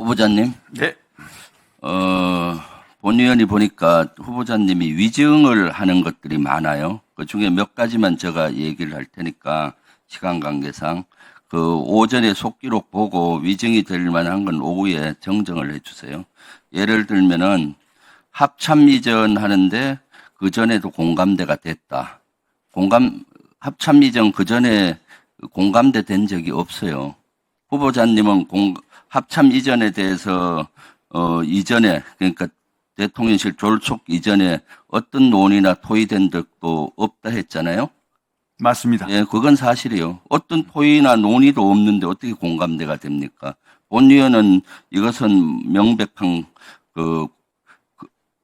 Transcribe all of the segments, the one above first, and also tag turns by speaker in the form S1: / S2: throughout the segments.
S1: 후보자님,
S2: 네.
S1: 본 의원이 보니까 후보자님이 위증을 하는 것들이 많아요. 그 중에 몇 가지만 제가 얘기를 할 테니까 시간 관계상 그 오전에 속기록 보고 위증이 될 만한 건 오후에 정정을 해주세요. 예를 들면은 합참 이전 하는데 그 전에도 공감대가 됐다. 합참 이전 그 전에 공감대 된 적이 없어요. 후보자님은 합참 이전에 대해서 이전에 그러니까 대통령실 졸속 이전에 어떤 논의나 토의된 적도 없다 했잖아요.
S2: 맞습니다.
S1: 예, 그건 사실이에요. 어떤 토의나 논의도 없는데 어떻게 공감대가 됩니까? 본 의원은 이것은 명백한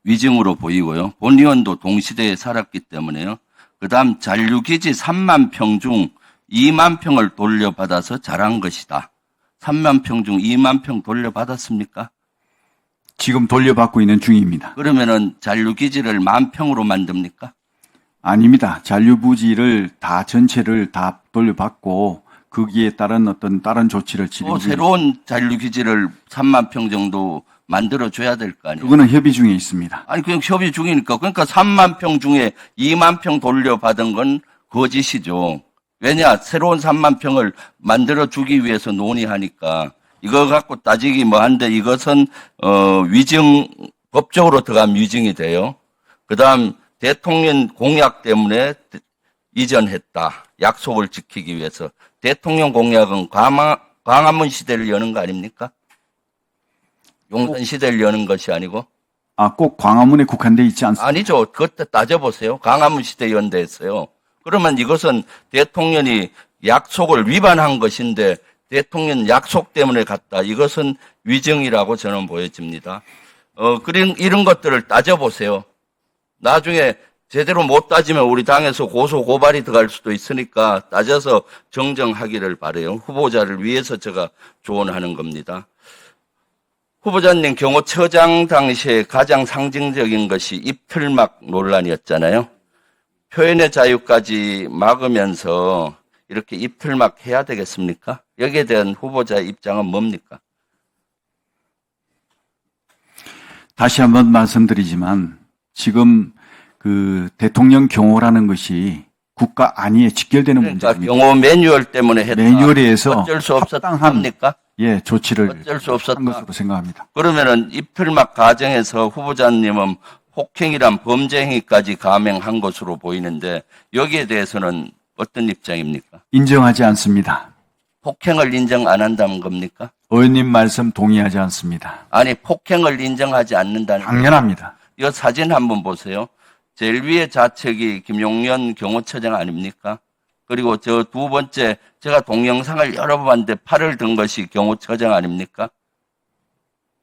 S1: 위증으로 보이고요. 본 의원도 동시대에 살았기 때문에요. 그다음 잔류기지 3만 평 중 2만 평을 돌려받아서 잘한 것이다. 3만 평 중 2만 평 돌려받았습니까?
S2: 지금 돌려받고 있는 중입니다.
S1: 그러면은 잔류기지를 10,000평으로 만듭니까?
S2: 아닙니다. 잔류부지를 전체를 다 돌려받고 거기에 따른 어떤 다른 조치를
S1: 또
S2: 진행 중.
S1: 새로운 잔류기지를 3만 평 정도 만들어줘야 될 거 아니에요?
S2: 그거는 협의 중에 있습니다.
S1: 아니, 그냥 협의 중이니까. 그러니까 3만 평 중에 2만 평 돌려받은 건 거짓이죠. 왜냐? 새로운 3만 평을 만들어주기 위해서 논의하니까. 이거 갖고 따지기 뭐한데 이것은 위증 법적으로 들어가면 위증이 돼요. 그다음 대통령 공약 때문에 이전했다. 약속을 지키기 위해서. 대통령 공약은 광화문 시대를 여는 거 아닙니까? 용산 시대를 여는 것이 아니고.
S2: 꼭 광화문에 국한돼 있지 않습니다.
S1: 아니죠. 그것도 따져보세요. 광화문 시대 연대했어요. 그러면 이것은 대통령이 약속을 위반한 것인데 대통령 약속 때문에 갔다. 이것은 위증이라고 저는 보여집니다. 이런 것들을 따져보세요. 나중에 제대로 못 따지면 우리 당에서 고소 고발이 들어갈 수도 있으니까 따져서 정정하기를 바라요. 후보자를 위해서 제가 조언하는 겁니다. 후보자님 경호처장 당시에 가장 상징적인 것이 입틀막 논란이었잖아요. 표현의 자유까지 막으면서 이렇게 입틀막 해야 되겠습니까? 여기에 대한 후보자의 입장은 뭡니까?
S2: 다시 한번 말씀드리지만 지금 그 대통령 경호라는 것이 국가 안위에 직결되는
S1: 그러니까
S2: 문제입니다.
S1: 경호 매뉴얼 때문에 했다.
S2: 매뉴얼에서
S1: 어쩔 수 없었던
S2: 합당한
S1: 겁니까?
S2: 조치를
S1: 어쩔 수 없었다.
S2: 한 것으로 생각합니다.
S1: 그러면은 입틀막 과정에서 후보자님은 폭행이란 범죄 행위까지 감행한 것으로 보이는데 여기에 대해서는 어떤 입장입니까?
S2: 인정하지 않습니다.
S1: 폭행을 인정 안 한다는 겁니까?
S2: 의원님 말씀 동의하지 않습니다.
S1: 아니, 폭행을 인정하지 않는다는
S2: 당연합니다.
S1: 이 사진 한번 보세요. 제일 위에 좌측이 김용현 경호처장 아닙니까? 그리고 저 두 번째 제가 동영상을 여러 번 봤는데 팔을 든 것이 경호처장 아닙니까?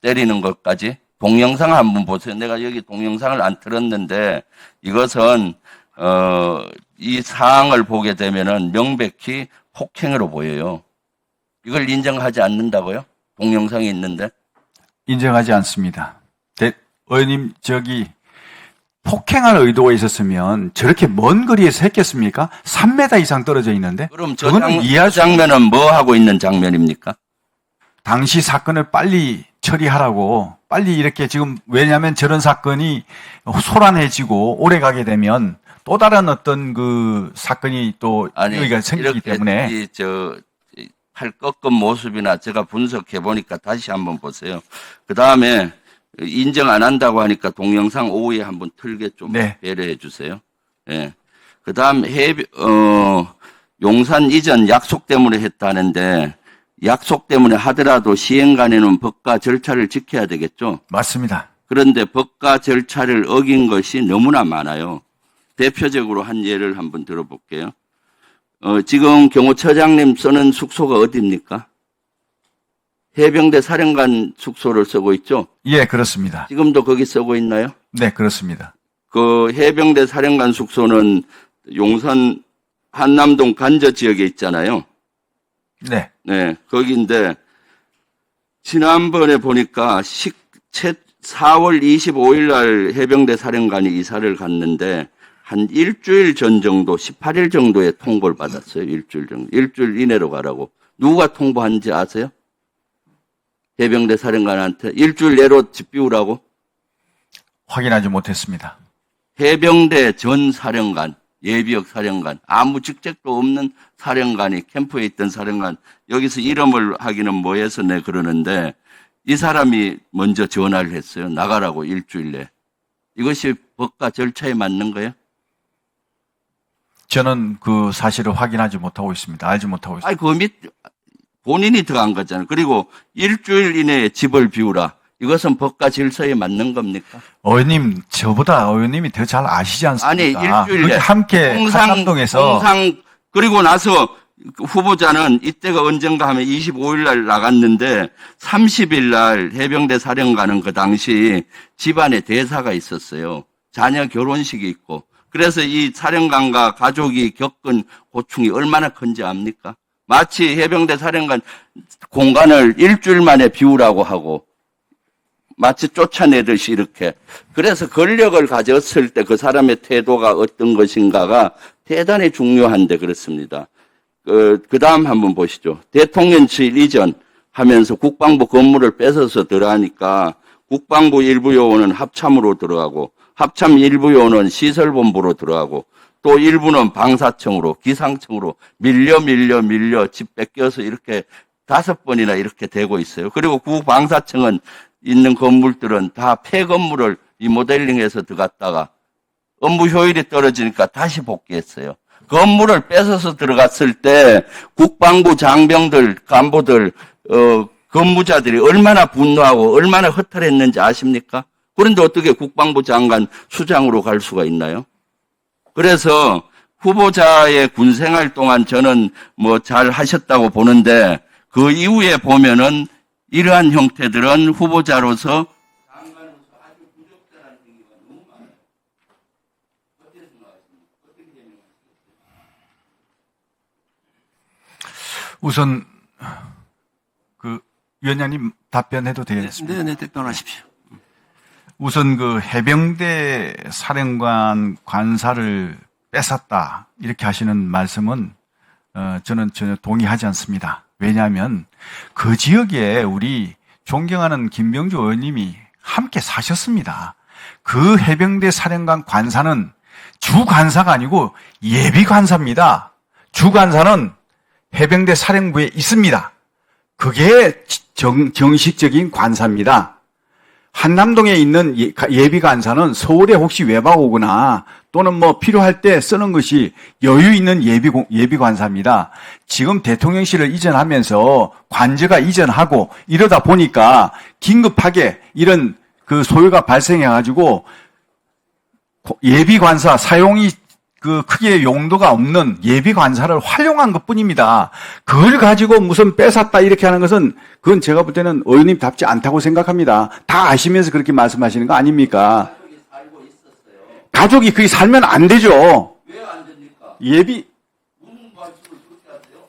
S1: 때리는 것까지. 동영상 한번 보세요. 내가 여기 동영상을 안 틀었는데 이것은 이 사항을 보게 되면은 명백히 폭행으로 보여요. 이걸 인정하지 않는다고요? 동영상이 있는데.
S2: 인정하지 않습니다. 의원님 폭행할 의도가 있었으면 저렇게 먼 거리에서 했겠습니까? 3m 이상 떨어져 있는데.
S1: 그럼 저 장면은 뭐 하고 있는 장면입니까?
S2: 당시 사건을 빨리 처리하라고 빨리 이렇게 지금 왜냐하면 저런 사건이 소란해지고 오래 가게 되면 또 다른 어떤 그 사건이 또 여기가 생기기 때문에
S1: 팔 꺾은 모습이나 제가 분석해 보니까 다시 한번 보세요. 그 다음에 인정 안 한다고 하니까 동영상 오후에 한번 틀게 좀 배려해 주세요. 예. 그 다음 용산 이전 약속 때문에 했다는데 약속 때문에 하더라도 시행간에는 법과 절차를 지켜야 되겠죠?
S2: 맞습니다.
S1: 그런데 법과 절차를 어긴 것이 너무나 많아요. 대표적으로 한 예를 한번 들어볼게요. 지금 경호처장님 쓰는 숙소가 어디입니까? 해병대 사령관 숙소를 쓰고 있죠?
S2: 예, 그렇습니다.
S1: 지금도 거기 쓰고 있나요?
S2: 네, 그렇습니다.
S1: 그 해병대 사령관 숙소는 용산 한남동 간저 지역에 있잖아요.
S2: 네.
S1: 네, 거기인데 지난번에 보니까 4월 25일 날 해병대 사령관이 이사를 갔는데 한 일주일 전 정도, 18일 정도에 통보를 받았어요. 일주일 정도. 일주일 이내로 가라고. 누가 통보한지 아세요? 해병대 사령관한테 일주일 내로 집 비우라고?
S2: 확인하지 못했습니다.
S1: 해병대 전 사령관, 예비역 사령관, 아무 직책도 없는 사령관이 캠프에 있던 사령관, 여기서 이름을 하기는 뭐해서 내 그러는데 이 사람이 먼저 전화를 했어요. 나가라고 일주일 내. 이것이 법과 절차에 맞는 거예요?
S2: 저는 그 사실을 확인하지 못하고 있습니다. 알지 못하고 있습니다.
S1: 아니, 그 밑, 본인이 들어간 거잖아요. 그리고 일주일 이내에 집을 비우라. 이것은 법과 질서에 맞는 겁니까?
S2: 의원님, 저보다 의원님이 더 잘 아시지 않습니까?
S1: 아니, 일주일 내.
S2: 함께 한남동에서
S1: 그리고 나서 후보자는 이때가 언젠가 하면 25일 날 나갔는데 30일 날 해병대 사령관은 그 당시 집안에 대사가 있었어요. 자녀 결혼식이 있고. 그래서 이 사령관과 가족이 겪은 고충이 얼마나 큰지 압니까? 마치 해병대 사령관 공간을 일주일 만에 비우라고 하고 마치 쫓아내듯이 이렇게. 그래서 권력을 가졌을 때 그 사람의 태도가 어떤 것인가가 대단히 중요한데 그렇습니다. 그 다음 한번 보시죠. 대통령실 이전 하면서 국방부 건물을 뺏어서 들어가니까 국방부 일부 요원은 합참으로 들어가고 합참 일부 요원은 시설본부로 들어가고 또 일부는 방사청으로 기상청으로 밀려 집 뺏겨서 이렇게 5번이나 이렇게 되고 있어요. 그리고 국방사청은 있는 건물들은 다 폐건물을 이 모델링해서 들어갔다가 업무 효율이 떨어지니까 다시 복귀했어요. 건물을 뺏어서 들어갔을 때 국방부 장병들, 간부들, 근무자들이 얼마나 분노하고 얼마나 허탈했는지 아십니까? 그런데 어떻게 국방부 장관 수장으로 갈 수가 있나요? 그래서 후보자의 군생활 동안 저는 뭐 잘 하셨다고 보는데 그 이후에 보면은 이러한 형태들은 후보자로서 장관으로서 아주 부적절한 행위가 너무 많아요. 어떻게 생각하십니까? 어떻게 생각하십니까?
S2: 우선 그 위원장님 답변해도 되겠습니까?
S3: 네, 답변하십시오.
S2: 우선 그 해병대 사령관 관사를 뺏었다 이렇게 하시는 말씀은 저는 전혀 동의하지 않습니다. 왜냐하면 그 지역에 우리 존경하는 김병주 의원님이 함께 사셨습니다. 그 해병대 사령관 관사는 주 관사가 아니고 예비 관사입니다. 주 관사는 해병대 사령부에 있습니다. 그게 정식적인 관사입니다. 한남동에 있는 예비 관사는 서울에 혹시 외박 오거나 또는 뭐 필요할 때 쓰는 것이 여유 있는 예비 관사입니다. 지금 대통령실을 이전하면서 관저가 이전하고 이러다 보니까 긴급하게 이런 그 소요가 발생해가지고 예비 관사 사용이 그 크게 용도가 없는 예비 관사를 활용한 것뿐입니다. 그걸 가지고 무슨 뺏었다 이렇게 하는 것은 그건 제가 볼 때는 의원님답지 않다고 생각합니다. 다 아시면서 그렇게 말씀하시는 거 아닙니까?
S1: 가족이 살고 있었어요.
S2: 가족이 그게 살면 안 되죠.
S1: 왜 안 됩니까?
S2: 예비
S1: 무슨 말씀을 그렇게 하세요?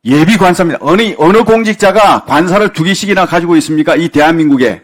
S2: 예비 관사입니다. 어느 공직자가 관사를 2개씩이나 가지고 있습니까? 이 대한민국에.